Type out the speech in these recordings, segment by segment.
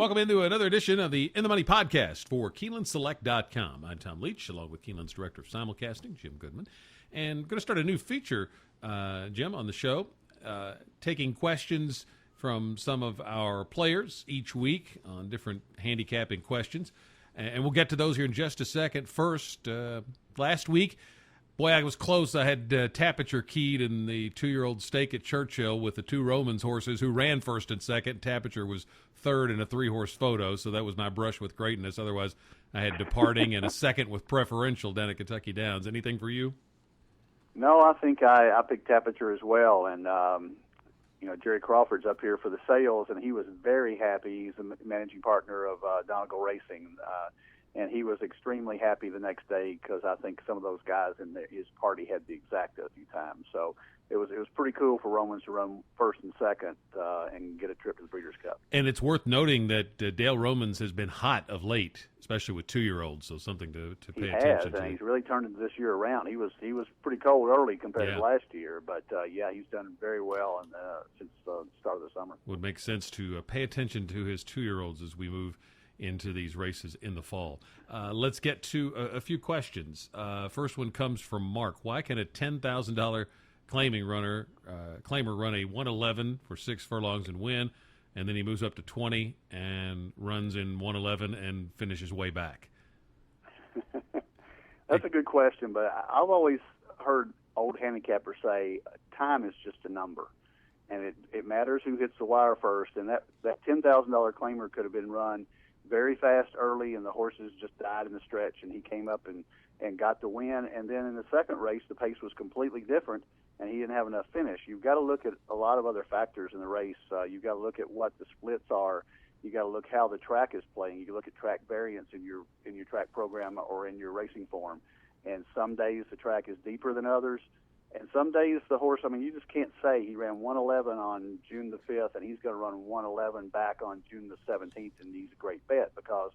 Welcome into another edition of the In the Money podcast for KeenelandSelect.com. I'm Tom Leach, along with Keeneland's director of Simulcasting, Jim Goodman. And going to start a new feature, Jim, on the show, taking questions from some of our players each week on different handicapping questions. And we'll get to those here in just a second. First, last week, boy, I was close. I had Tapiture keyed in the 2-year-old stake at Churchill with the two Romans horses who ran first and second. Tapiture was third in a 3-horse photo, so that was my brush with greatness. Otherwise, I had Departing and a second with Preferential down at Kentucky Downs. Anything for you? No, I think I picked Tapiture as well. And, Jerry Crawford's up here for the sales, and he was very happy. He's the managing partner of Donegal Racing. And he was extremely happy the next day because I think some of those guys in his party had the exacta a few times. So it was pretty cool for Romans to run first and second and get a trip to the Breeders' Cup. And it's worth noting that Dale Romans has been hot of late, especially with 2-year-olds. So something to pay attention to. And he's really turned this year around. He was pretty cold early compared to last year, but he's done very well since the start of the summer. Would make sense to pay attention to his 2-year-olds as we move into these races in the fall. Let's get to a few questions. First one comes from Mark. Why can a $10,000 claimer run a 111 for 6 furlongs and win, and then he moves up to 20 and runs in 111 and finishes way back? That's a good question, but I've always heard old handicappers say time is just a number, and it matters who hits the wire first, and that $10,000 claimer could have been run very fast early, and the horses just died in the stretch, and he came up and got the win. And then in the second race, the pace was completely different, and he didn't have enough finish. You've got to look at a lot of other factors in the race. You've got to look at what the splits are. You've got to look how the track is playing. You can look at track variance in your track program or in your racing form. And some days the track is deeper than others. And some days the horse, you just can't say he ran 111 on June the 5th and he's going to run 111 back on June the 17th, and he's a great bet because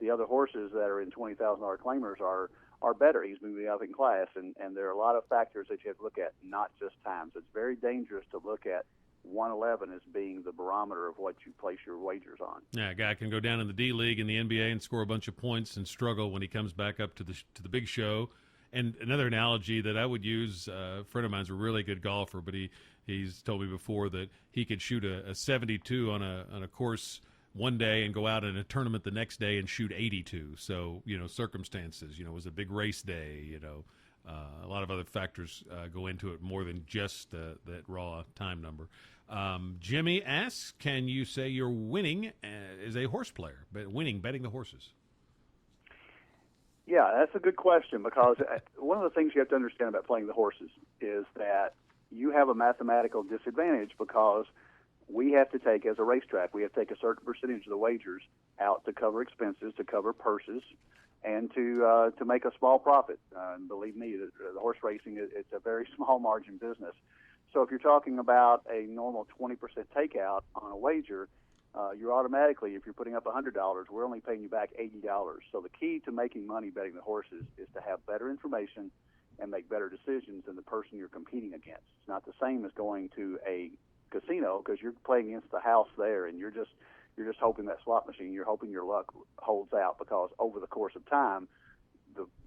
the other horses that are in $20,000 claimers are better. He's moving up in class, and there are a lot of factors that you have to look at, not just times. It's very dangerous to look at 111 as being the barometer of what you place your wagers on. Yeah, a guy can go down in the D League in the NBA and score a bunch of points and struggle when he comes back up to the big show. And another analogy that I would use, a friend of mine's a really good golfer, but he's told me before that he could shoot a 72 on a course one day and go out in a tournament the next day and shoot 82. So, circumstances, it was a big race day, a lot of other factors go into it more than just that raw time number. Jimmy asks, can you say you're winning as a horse player, betting the horses? Yeah, that's a good question because one of the things you have to understand about playing the horses is that you have a mathematical disadvantage because we have to take, as a racetrack, we have to take a certain percentage of the wagers out to cover expenses, to cover purses, and to make a small profit. And believe me, the horse racing, it's a very small margin business. So if you're talking about a normal 20% takeout on a wager, you're automatically, if you're putting up $100, we're only paying you back $80. So the key to making money betting the horses is to have better information and make better decisions than the person you're competing against. It's not the same as going to a casino because you're playing against the house there, and you're just hoping that slot machine, you're hoping your luck holds out because over the course of time,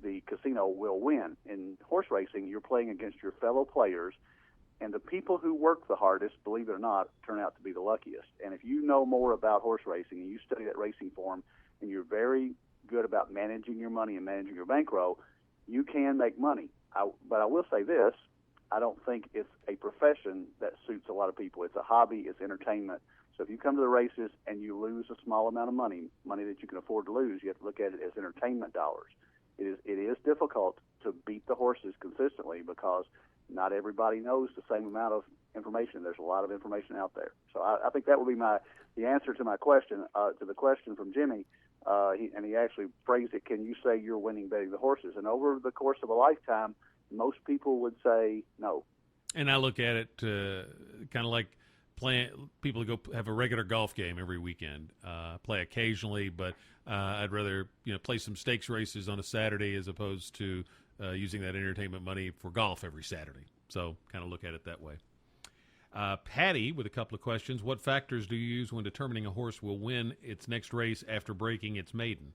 the casino will win. In horse racing, you're playing against your fellow players. And the people who work the hardest, believe it or not, turn out to be the luckiest. And if you know more about horse racing and you study that racing form and you're very good about managing your money and managing your bankroll, you can make money. But I will say this, I don't think it's a profession that suits a lot of people. It's a hobby, it's entertainment. So if you come to the races and you lose a small amount of money that you can afford to lose, you have to look at it as entertainment dollars. It is difficult to beat the horses consistently because not everybody knows the same amount of information. There's a lot of information out there. So I think that would be the answer to my question, to the question from Jimmy. He actually phrased it, can you say you're winning betting the horses? And over the course of a lifetime, most people would say no. And I look at it kind of like people go have a regular golf game every weekend, play occasionally, but I'd rather play some stakes races on a Saturday as opposed to using that entertainment money for golf every Saturday. So kind of look at it that way. Patty with a couple of questions. What factors do you use when determining a horse will win its next race after breaking its maiden?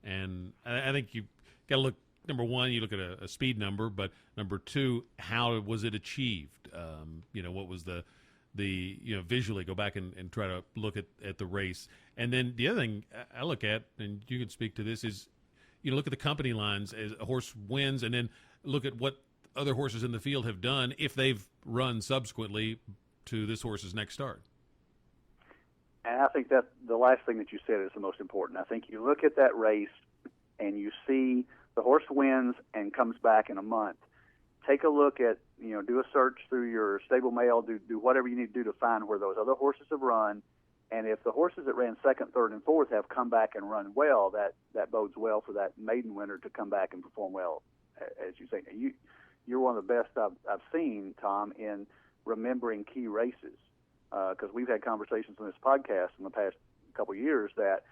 And I think you got to look, number one, you look at a speed number, but number two, how was it achieved? What was the visually go back and try to look at the race. And then the other thing I look at, and you can speak to this, is look at the company lines as a horse wins, and then look at what other horses in the field have done if they've run subsequently to this horse's next start. And I think that the last thing that you said is the most important. I think you look at that race and you see the horse wins and comes back in a month. Take a look at, do a search through your stable mail, do whatever you need to do to find where those other horses have run. And if the horses that ran second, third, and fourth have come back and run well, that bodes well for that maiden winner to come back and perform well. As you say, you're one of the best I've seen, Tom, in remembering key races. Because we've had conversations on this podcast in the past couple of years that,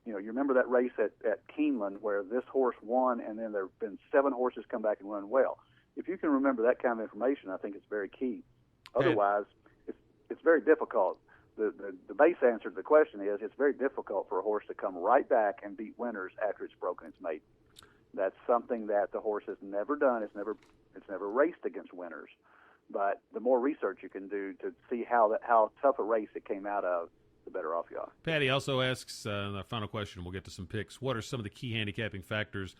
you remember that race at Keeneland where this horse won, and then there have been 7 horses come back and run well. If you can remember that kind of information, I think it's very key. Otherwise, it's very difficult. The base answer to the question is it's very difficult for a horse to come right back and beat winners after it's broken its maiden. That's something that the horse has never done. It's never raced against winners. But the more research you can do to see how tough a race it came out of, the better off you are. Patty also asks, the final question, we'll get to some picks, what are some of the key handicapping factors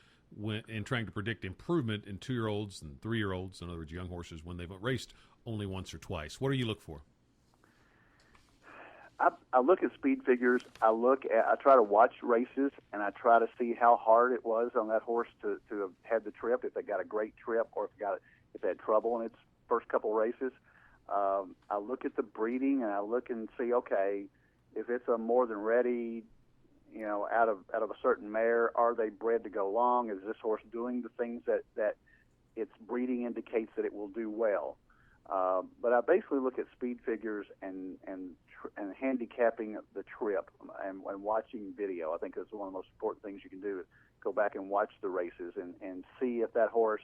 in trying to predict improvement in 2-year-olds and 3-year-olds, in other words, young horses, when they've raced only once or twice? What do you look for? I look at speed figures. I try to watch races, and I try to see how hard it was on that horse to have had the trip, if they got a great trip or if they had trouble in its first couple races. I look at the breeding, and I look and see, okay, if it's a more than ready, out of a certain mare, are they bred to go long? Is this horse doing the things that its breeding indicates that it will do well? But I basically look at speed figures and handicapping the trip and watching video. I think that's one of the most important things you can do, is go back and watch the races and see if that horse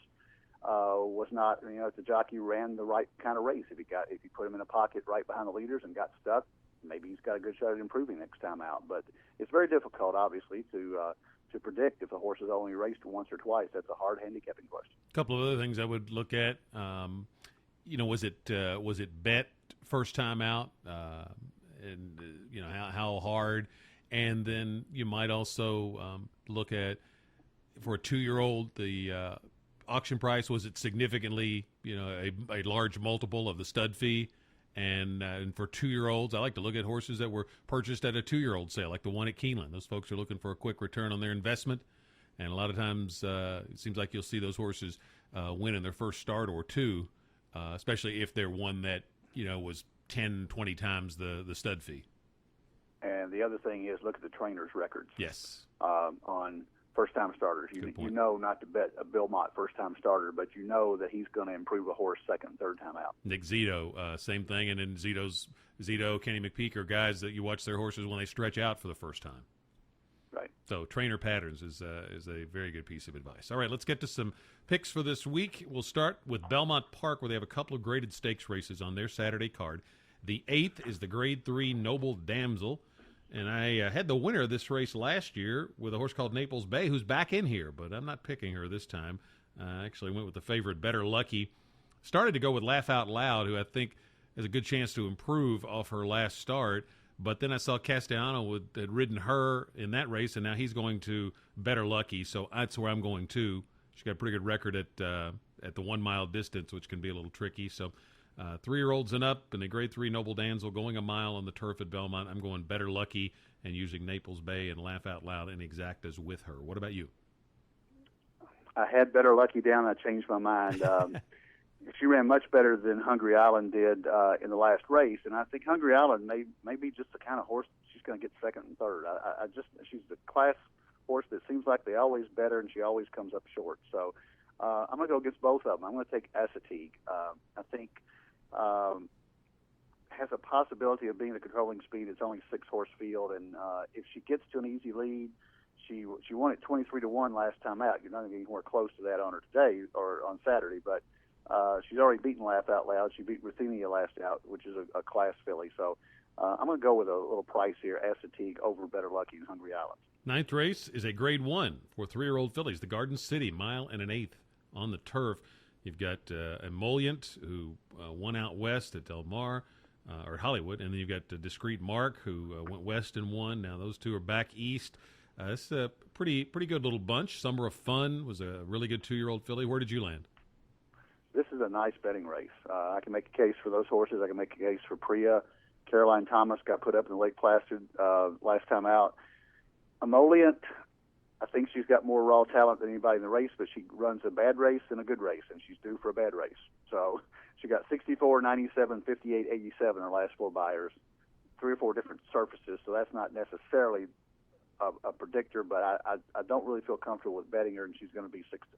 was not, if the jockey ran the right kind of race. If you put him in a pocket right behind the leaders and got stuck, maybe he's got a good shot at improving next time out. But it's very difficult, obviously, to predict if a horse has only raced once or twice. That's a hard handicapping question. A couple of other things I would look at. Was it bet first time out, and how hard, and then you might also look at, for a 2-year-old, the auction price, was it significantly a large multiple of the stud fee, and for 2-year-olds, I like to look at horses that were purchased at a 2-year-old sale, like the one at Keeneland. Those folks are looking for a quick return on their investment, and a lot of times it seems like you'll see those horses win in their first start or two. Especially if they're one that was 10, 20 times the stud fee. And the other thing is look at the trainer's records. Yes. On first-time starters. You know not to bet a Belmont first-time starter, but you know that he's going to improve a horse second and third time out. Nick Zito, same thing. And then Zito, Kenny McPeak are guys that you watch their horses when they stretch out for the first time. Right. So trainer patterns is a very good piece of advice. All right, let's get to some picks for this week. We'll start with Belmont Park, where they have a couple of graded stakes races on their Saturday card. The 8th is the Grade 3 Noble Damsel, and I had the winner of this race last year with a horse called Naples Bay, who's back in here, but I'm not picking her this time. I actually went with the favorite Better Lucky. Started to go with Laugh Out Loud, who I think has a good chance to improve off her last start. But then I saw Castellano had ridden her in that race, and now he's going to Better Lucky, so that's where I'm going to. She's got a pretty good record at the 1 mile distance, which can be a little tricky. So 3-year-olds and up, and the Grade 3 Noble Damsel going a mile on the turf at Belmont. I'm going Better Lucky and using Naples Bay and Laugh Out Loud and Exactas with her. What about you? I had Better Lucky down. I changed my mind. She ran much better than Hungry Island did in the last race, and I think Hungry Island may be just the kind of horse she's going to get second and third. She's the class horse that seems like they always better, and she always comes up short. So I'm going to go against both of them. I'm going to take Assateague. I think has a possibility of being the controlling speed. It's only a 6-horse field, and if she gets to an easy lead, she won at 23-1 last time out. You're not going to get anywhere close to that on her today or on Saturday, but She's already beaten Laugh Out Loud. She beat Ruthenia last out, which is a class filly. So I'm going to go with a little price here, Assateague over Better Lucky in Hungry Islands. Ninth race is a Grade 1 for 3-year-old fillies. The Garden City, 1 1/8 on the turf. You've got Emollient, who won out west at Del Mar, or Hollywood, and then you've got Discreet Mark, who went west and won. Now those two are back east. It's a pretty good little bunch. Summer of Fun was a really good 2-year-old filly. Where did you land? This is a nice betting race. I can make a case for those horses. I can make a case for Priya. Caroline Thomas got put up in the Lake Placid last time out. Emollient, I think she's got more raw talent than anybody in the race, but she runs a bad race and a good race, and she's due for a bad race. So she got 64, 97, 58, 87 her last 4 buyers, 3 or 4 different surfaces, so that's not necessarily a predictor, but I don't really feel comfortable with betting her, and she's going to be 6 to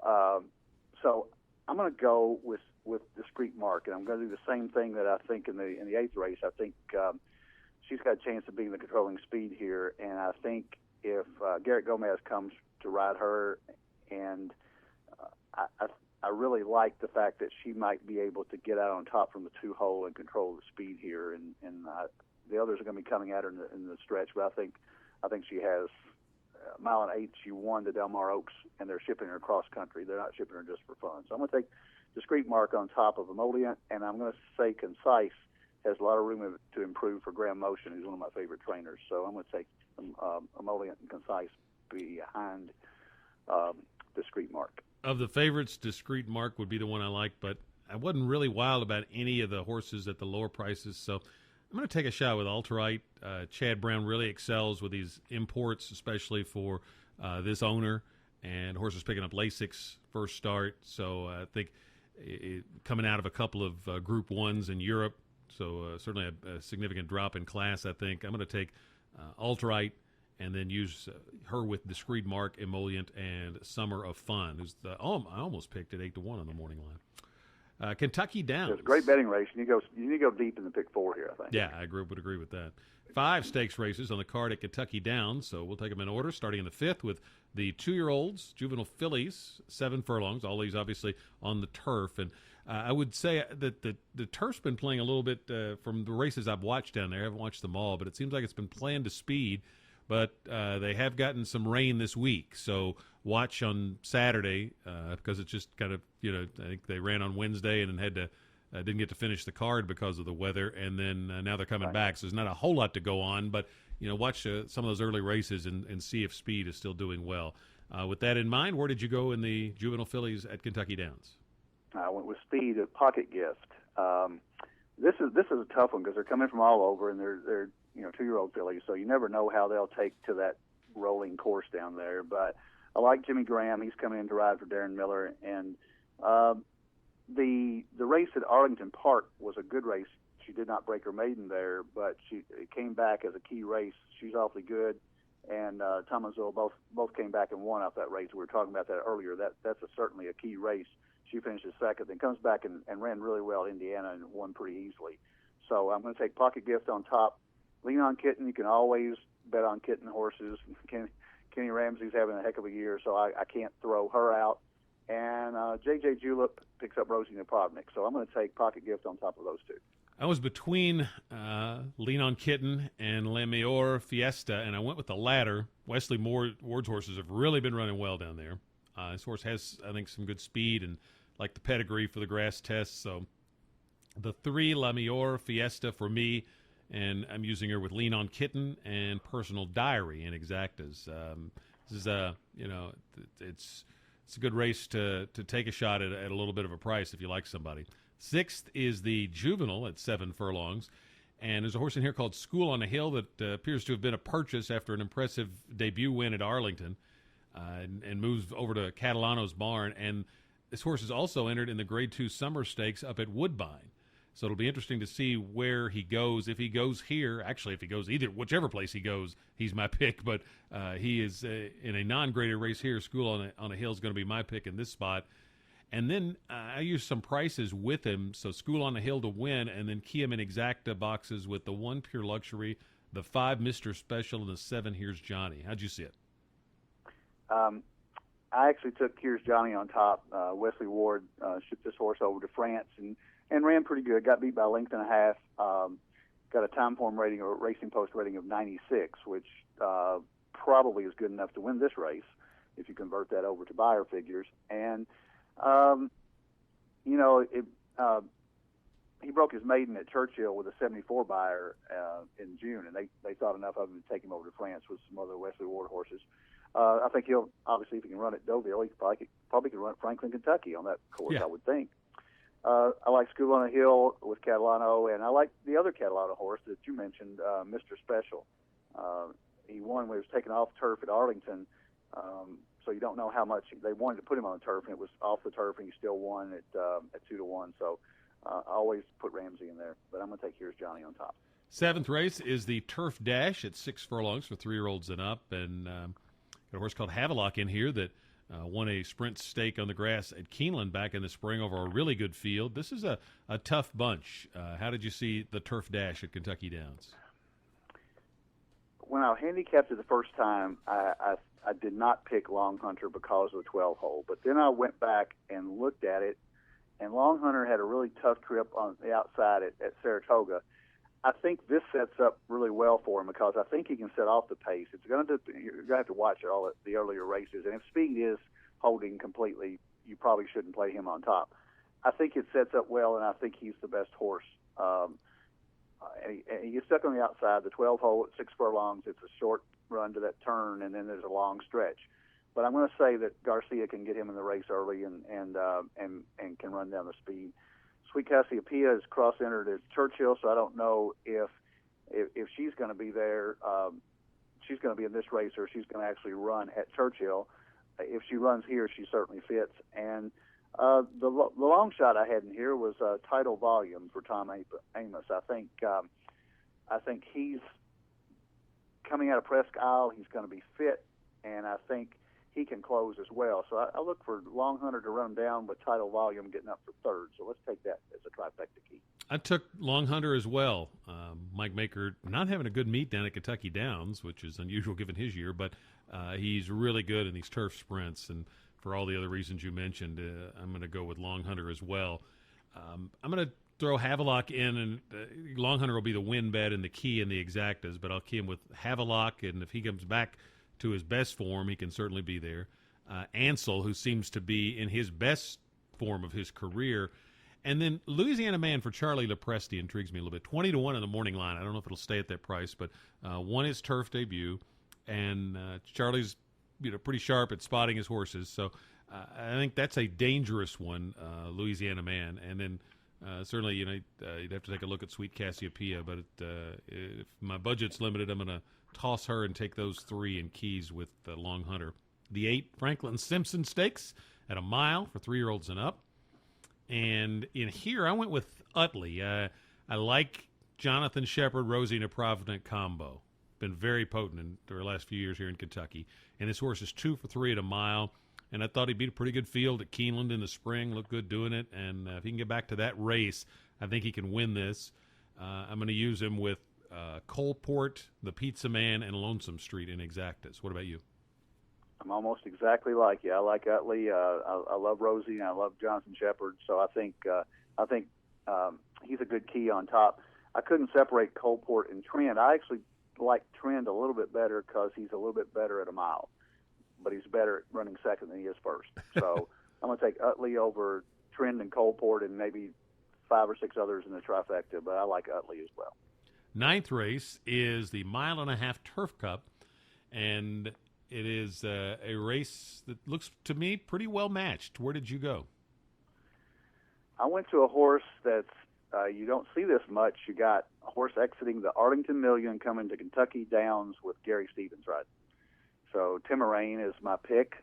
5. So I'm going to go with Discreet Mark, and I'm going to do the same thing that I think in the 8th race. I think she's got a chance of being the controlling speed here, and I think if Garrett Gomez comes to ride her, and I really like the fact that she might be able to get out on top from the 2-hole and control the speed here, and the others are going to be coming at her in the stretch, but I think she has a 1 1/8. She won the Del Mar Oaks, and they're shipping her cross country. They're not shipping her just for fun. So I'm going to take Discreet Mark on top of Emollient, and I'm going to say Concise has a lot of room to improve for Graham Motion, who's one of my favorite trainers. So I'm going to take Emollient and Concise behind Discreet Mark. Of the favorites, Discreet Mark would be the one I like, but I wasn't really wild about any of the horses at the lower prices, so I'm going to take a shot with Alterite. Chad Brown really excels with these imports, especially for this owner, and horses picking up Lasix first start. So I think coming out of a couple of Group 1s in Europe, so certainly a significant drop in class, I think. I'm going to take Alterite and then use her with Discreet Mark, Emollient, and Summer of Fun. Who's I almost picked at 8 to 1 on the morning line. Kentucky Downs. It's a great betting race. You need to go deep in the pick 4 here, I think. Yeah, I would agree with that. 5 stakes races on the card at Kentucky Downs, so we'll take them in order, starting in the 5th with the 2-year-olds, juvenile fillies, 7 furlongs, all these obviously on the turf. And I would say that the turf's been playing a little bit from the races I've watched down there. I haven't watched them all, but it seems like it's been playing to speed. But they have gotten some rain this week, so watch on Saturday because it's just kind of, I think they ran on Wednesday and then didn't get to finish the card because of the weather, and then now they're coming back, so there's not a whole lot to go on, but watch some of those early races and see if speed is still doing well. With that in mind, where did you go in the juvenile fillies at Kentucky Downs? I went with Speed at Pocket Gift. This is a tough one because they're coming from all over, and they're 2-year-old fillies, so you never know how they'll take to that rolling course down there. But I like Jimmy Graham. He's coming in to ride for Darren Miller, and the race at Arlington Park was a good race. She did not break her maiden there, but it came back as a key race. She's awfully good, and Tom and Zoe both came back and won off that race. We were talking about that earlier. That's certainly a key race. She finishes second, then comes back and ran really well at Indiana and won pretty easily. So I'm going to take Pocket Gift on top. Lean on Kitten. You can always bet on Kitten horses. Kenny Ramsey's having a heck of a year, so I can't throw her out. And J.J. Julep picks up Rosie Napovnik. So I'm going to take Pocket Gift on top of those two. I was between Lean on Kitten and La Mayor Fiesta, and I went with the latter. Wesley Ward's horses have really been running well down there. This horse has, I think, some good speed and like the pedigree for the grass test. So the 3, La Mayor Fiesta for me, and I'm using her with Lean on Kitten and Personal Diary in exactas. This is it's a good race to take a shot at a little bit of a price if you like somebody. 6th is the juvenile at 7 furlongs, and there's a horse in here called School on a Hill that appears to have been a purchase after an impressive debut win at Arlington, and moves over to Catalano's barn. And this horse is also entered in the Grade 2 Summer Stakes up at Woodbine. So it'll be interesting to see where he goes. If he goes here, actually, if he goes whichever place he goes, he's my pick. But he is in a non-graded race here. School on a Hill is going to be my pick in this spot. And then I used some prices with him. So School on a Hill to win, and then key him in exacta boxes with the 1 Pure Luxury, the 5 Mr. Special, and the 7 Here's Johnny. How'd you see it? I actually took Here's Johnny on top. Wesley Ward shipped this horse over to France and ran pretty good. Got beat by a length and a half. Got a time form rating or Racing Post rating of 96, which probably is good enough to win this race if you convert that over to buyer figures. And he broke his maiden at Churchill with a 74 buyer in June, and they thought enough of him to take him over to France with some other Wesley Ward horses. I think he'll, obviously, if he can run at Deauville, he probably can run at Franklin, Kentucky on that course, I would think. I like School on a Hill with Catalano, and I like the other Catalano horse that you mentioned, Mr. Special. He won when he was taken off turf at Arlington, so you don't know how much they wanted to put him on the turf, and it was off the turf, and he still won at 2-1. So I always put Ramsey in there, but I'm going to take Here's Johnny on top. Seventh race is the Turf Dash at 6 furlongs for 3-year-olds and up, and got a horse called Havelock in here that won a sprint stake on the grass at Keeneland back in the spring over a really good field. This is a tough bunch. How did you see the Turf Dash at Kentucky Downs? When I handicapped it the first time, I did not pick Long Hunter because of the 12-hole, but then I went back and looked at it, and Long Hunter had a really tough trip on the outside at Saratoga. I think this sets up really well for him because I think he can set off the pace. You're going to have to watch all the earlier races, and if speed is holding completely, you probably shouldn't play him on top. I think it sets up well, and I think he's the best horse. And he gets stuck on the outside, the 12-hole at 6 furlongs. It's a short run to that turn, and then there's a long stretch. But I'm going to say that Garcia can get him in the race early and can run down the speed. Sweet Cassiopeia is cross-entered at Churchill, so I don't know if she's going to be there. She's going to be in this race, or she's going to actually run at Churchill. If she runs here, she certainly fits. And the long shot I had in here was Tidal Volume for Tom Amos. I think he's coming out of Presque Isle. He's going to be fit, and I think he can close as well. So I look for Long Hunter to run down with Tidal Volume getting up for third. So let's take that as a trifecta key. I took Long Hunter as well. Mike Maker not having a good meet down at Kentucky Downs, which is unusual given his year, but he's really good in these turf sprints. And for all the other reasons you mentioned, I'm going to go with Long Hunter as well. I'm going to throw Havelock in, and Long Hunter will be the win bet and the key in the exactas, but I'll key him with Havelock, and if he comes back to his best form, he can certainly be there. Ansel, who seems to be in his best form of his career. And then Louisiana Man for Charlie Lepresti intrigues me a little bit. 20-1 in the morning line. I don't know if it'll stay at that price, but won his turf debut, and Charlie's pretty sharp at spotting his horses. So I think that's a dangerous one, Louisiana Man. And then certainly, you'd have to take a look at Sweet Cassiopeia, but if my budget's limited, I'm going to toss her and take those 3 in keys with Long Hunter. The 8 Franklin Simpson Stakes at a mile for 3-year-olds and up. And in here, I went with Utley. I like Jonathan Shepard, Rosie, and Provident combo. Been very potent in the last few years here in Kentucky. And his horse is 2 for 3 at a mile. And I thought he beat a pretty good field at Keeneland in the spring. Looked good doing it. And if he can get back to that race, I think he can win this. I'm going to use him with Coalport, the Pizza Man, and Lonesome Street in exactas. What about you? I'm almost exactly like you. I like Utley. I love Rosie, and I love Jonathan Shepard. So I think he's a good key on top. I couldn't separate Coalport and Trend. I actually like Trend a little bit better because he's a little bit better at a mile, but he's better at running second than he is first. So I'm going to take Utley over Trend and Coalport and maybe 5 or 6 others in the trifecta, but I like Utley as well. 9th race is the 1.5-mile Turf Cup, and it is a race that looks to me pretty well matched. Where did you go? I went to a horse that's you don't see this much. You got a horse exiting the Arlington Million coming to Kentucky Downs with Gary Stevens riding. So Timarain is my pick.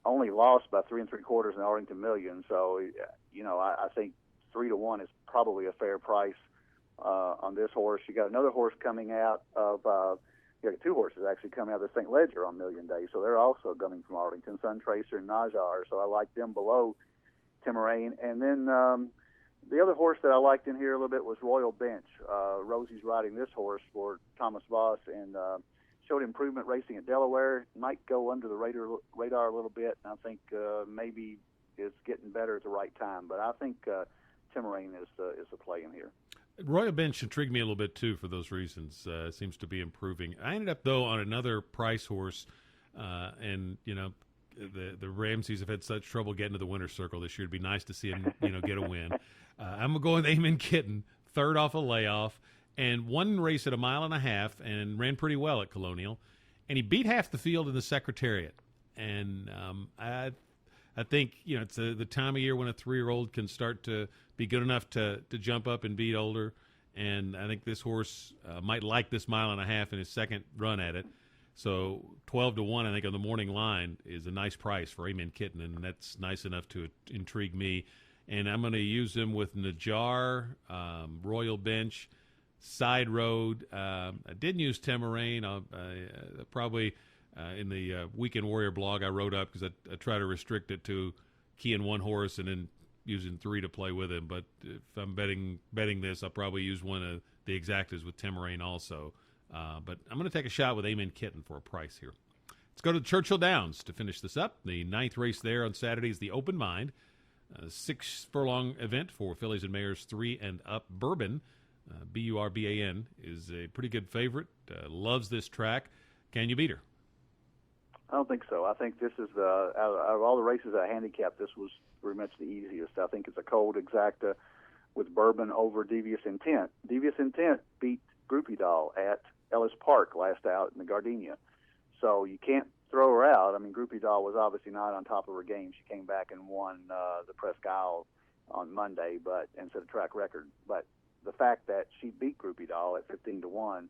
Only lost by 3 3/4 in the Arlington Million. So, I think 3-1 is probably a fair price on this horse. You got another horse coming out of, you got 2 horses actually coming out of St. Ledger on Million Day. So they're also coming from Arlington, Sun Tracer and Najar. So I like them below Timarain. And then the other horse that I liked in here a little bit was Royal Bench. Rosie's riding this horse for Thomas Voss, and showed improvement racing at Delaware. Might go under the radar a little bit, and I think maybe is getting better at the right time. But I think Timerain is the play in here. Royal Bench intrigued me a little bit, too, for those reasons. Seems to be improving. I ended up, though, on another price horse, and, you know, the Ramseys have had such trouble getting to the winner's circle this year. It'd be nice to see him, you know, get a win. I'm going with Amen Kitten, third off a layoff, and won race at 1.5 miles and ran pretty well at Colonial. And he beat half the field in the Secretariat. And I think, you know, it's the time of year when a 3-year-old can start to be good enough to jump up and beat older. And I think this horse might like this 1.5 miles in his second run at it. So 12-1, I think, on the morning line is a nice price for Amen Kitten, and that's nice enough to intrigue me. And I'm going to use him with Najjar, Royal Bench, Side Road. I didn't use Timerain. Probably in the Weekend Warrior blog I wrote up because I try to restrict it to keying one horse and then using 3 to play with him. But if I'm betting this, I'll probably use one of the exactas with Timerain also. But I'm going to take a shot with Amen Kitten for a price here. Let's go to Churchill Downs to finish this up. The 9th race there on Saturday is the Open Mind. 6-furlong event for fillies and mares 3 and up. Bourbon, Burban, is a pretty good favorite. Loves this track. Can you beat her? I don't think so. I think this is out of all the races I handicapped, this was pretty much the easiest. I think it's a cold exacta with Bourbon over Devious Intent. Devious Intent beat Groupie Doll at Ellis Park last out in the Gardenia. So you can't throw her out. I mean, Groupie Doll was obviously not on top of her game. She came back and won the Presque Isle on Monday, and set a track record. But the fact that she beat Groupie Doll at 15-1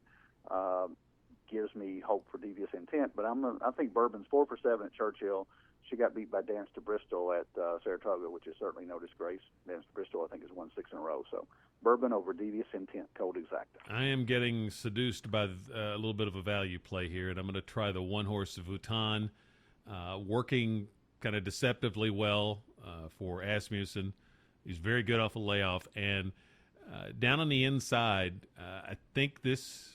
gives me hope for Devious Intent. But I think Bourbon's 4 for 7 at Churchill. She got beat by Dance to Bristol at Saratoga, which is certainly no disgrace. Dance to Bristol, I think, has won 6 in a row. So Bourbon over Devious Intent, cold exacta. I am getting seduced by a little bit of a value play here, and I'm going to try the one-horse Vuitton, working kind of deceptively well for Asmussen. He's very good off a layoff, and down on the inside, I think this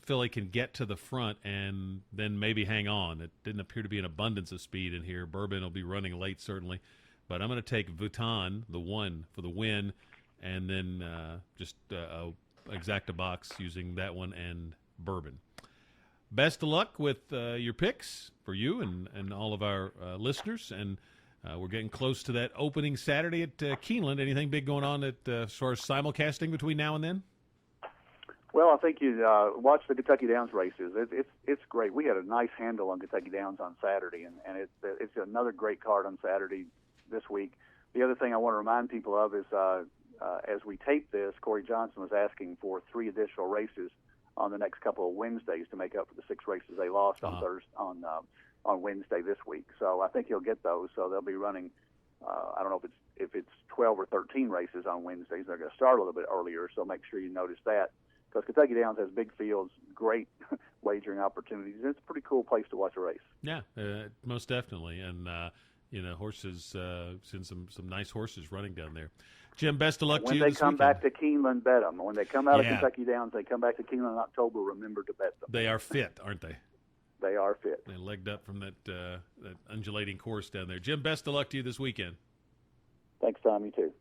filly can get to the front and then maybe hang on. It didn't appear to be an abundance of speed in here. Bourbon will be running late, certainly. But I'm going to take Vuitton, the 1, for the win, and then just exacta box using that one and Bourbon. Best of luck with your picks for you and all of our listeners. And we're getting close to that opening Saturday at Keeneland. Anything big going on as far as simulcasting between now and then? Well, I think you watch the Kentucky Downs races. It's great. We had a nice handle on Kentucky Downs on Saturday, and it's another great card on Saturday this week. The other thing I want to remind people of is as we tape this, Corey Johnson was asking for 3 additional races on the next couple of Wednesdays to make up for the 6 races they lost on Thursday on Wednesday this week. So I think he'll get those. So they'll be running. I don't know if it's 12 or 13 races on Wednesdays. They're going to start a little bit earlier, so make sure you notice that. Because Kentucky Downs has big fields, great wagering opportunities. It's a pretty cool place to watch a race. Yeah, most definitely. And, horses, seen some nice horses running down there. Jim, best of luck to you this When they come weekend. back to Keeneland, bet them. When they come out of Kentucky Downs, they come back to Keeneland in October, remember to bet them. They are fit, aren't they? They are fit. They legged up from that undulating course down there. Jim, best of luck to you this weekend. Thanks, Tom. You too.